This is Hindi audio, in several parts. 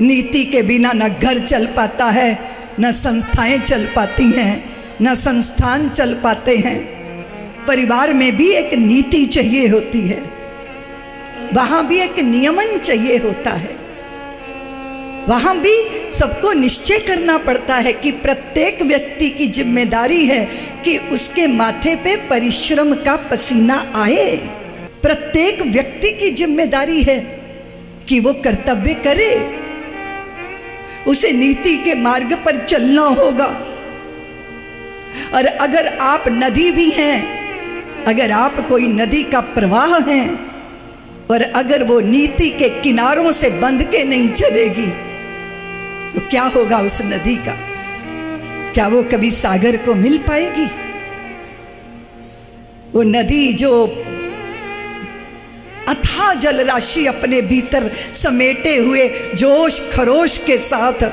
नीति के बिना न घर चल पाता है, न संस्थाएं चल पाती हैं, न संस्थान चल पाते हैं। परिवार में भी एक नीति चाहिए होती है, वहां भी एक नियमन चाहिए होता है। वहां भी सबको निश्चय करना पड़ता है कि प्रत्येक व्यक्ति की जिम्मेदारी है कि उसके माथे पे परिश्रम का पसीना आए। प्रत्येक व्यक्ति की जिम्मेदारी है कि वो कर्तव्य करे, उसे नीति के मार्ग पर चलना होगा। और अगर आप नदी भी हैं, अगर आप कोई नदी का प्रवाह हैं, और अगर वो नीति के किनारों से बंध के नहीं चलेगी तो क्या होगा उस नदी का? क्या वो कभी सागर को मिल पाएगी? वो नदी जो अथाह जल राशि अपने भीतर समेटे हुए जोश खरोश के साथ,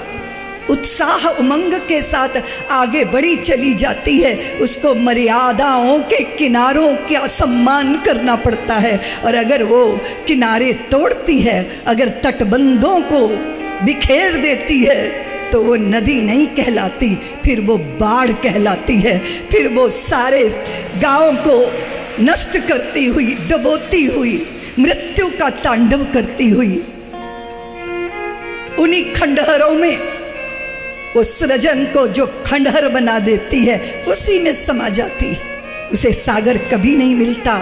उत्साह उमंग के साथ आगे बढ़ी चली जाती है, उसको मर्यादाओं के किनारों का सम्मान करना पड़ता है। और अगर वो किनारे तोड़ती है, अगर तटबंधों को बिखेर देती है, तो वो नदी नहीं कहलाती, फिर वो बाढ़ कहलाती है। फिर वो सारे गांव को नष्ट करती हुई, डुबोती हुई, मृत्यु का तांडव करती हुई उन्हीं खंडहरों में, वो सृजन को जो खंडहर बना देती है उसी में समा जाती है। उसे सागर कभी नहीं मिलता।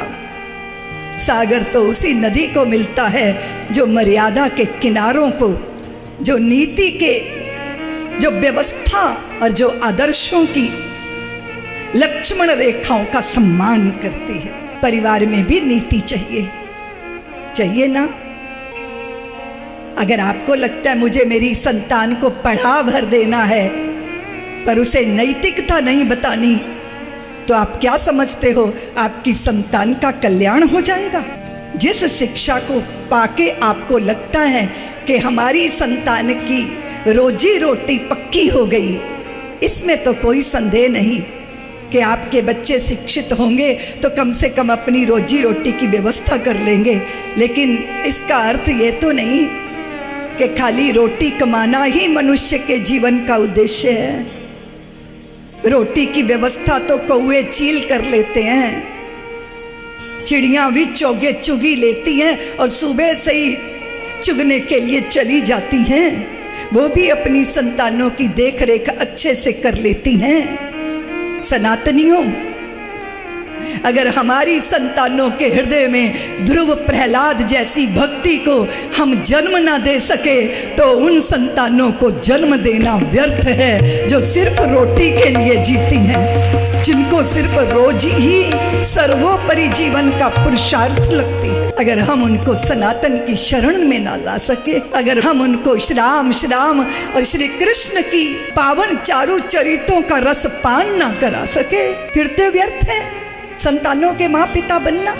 सागर तो उसी नदी को मिलता है जो मर्यादा के किनारों को, जो नीति के, जो व्यवस्था और जो आदर्शों की लक्ष्मण रेखाओं का सम्मान करती है। परिवार में भी नीति चाहिए ना। अगर आपको लगता है मुझे मेरी संतान को पढ़ा भर देना है पर उसे नैतिकता नहीं बतानी, तो आप क्या समझते हो आपकी संतान का कल्याण हो जाएगा? जिस शिक्षा को पाके आपको लगता है कि हमारी संतान की रोजी रोटी पक्की हो गई, इसमें तो कोई संदेह नहीं कि आपके बच्चे शिक्षित होंगे तो कम से कम अपनी रोजी रोटी की व्यवस्था कर लेंगे। लेकिन इसका अर्थ ये तो नहीं कि खाली रोटी कमाना ही मनुष्य के जीवन का उद्देश्य है। रोटी की व्यवस्था तो कौवे चील कर लेते हैं, चिड़ियां भी चोगे चुगी लेती हैं और सुबह से ही चुगने के लिए चली जाती हैं। वो भी अपनी संतानों की देख रेख अच्छे से कर लेती हैं। सनातनियों, अगर हमारी संतानों के हृदय में ध्रुव प्रहलाद जैसी भक्ति को हम जन्म ना दे सके तो उन संतानों को जन्म देना व्यर्थ है जो सिर्फ रोटी के लिए जीती हैं, जिनको सिर्फ रोजी ही सर्वोपरि जीवन का पुरुषार्थ लगती है। अगर हम उनको सनातन की शरण में ना ला सके, अगर हम उनको श्राम श्राम और श्री कृष्ण की पावन चारु चरितों का रस पान ना करा सके, फिर तो व्यर्थ है संतानों के माँ पिता बनना।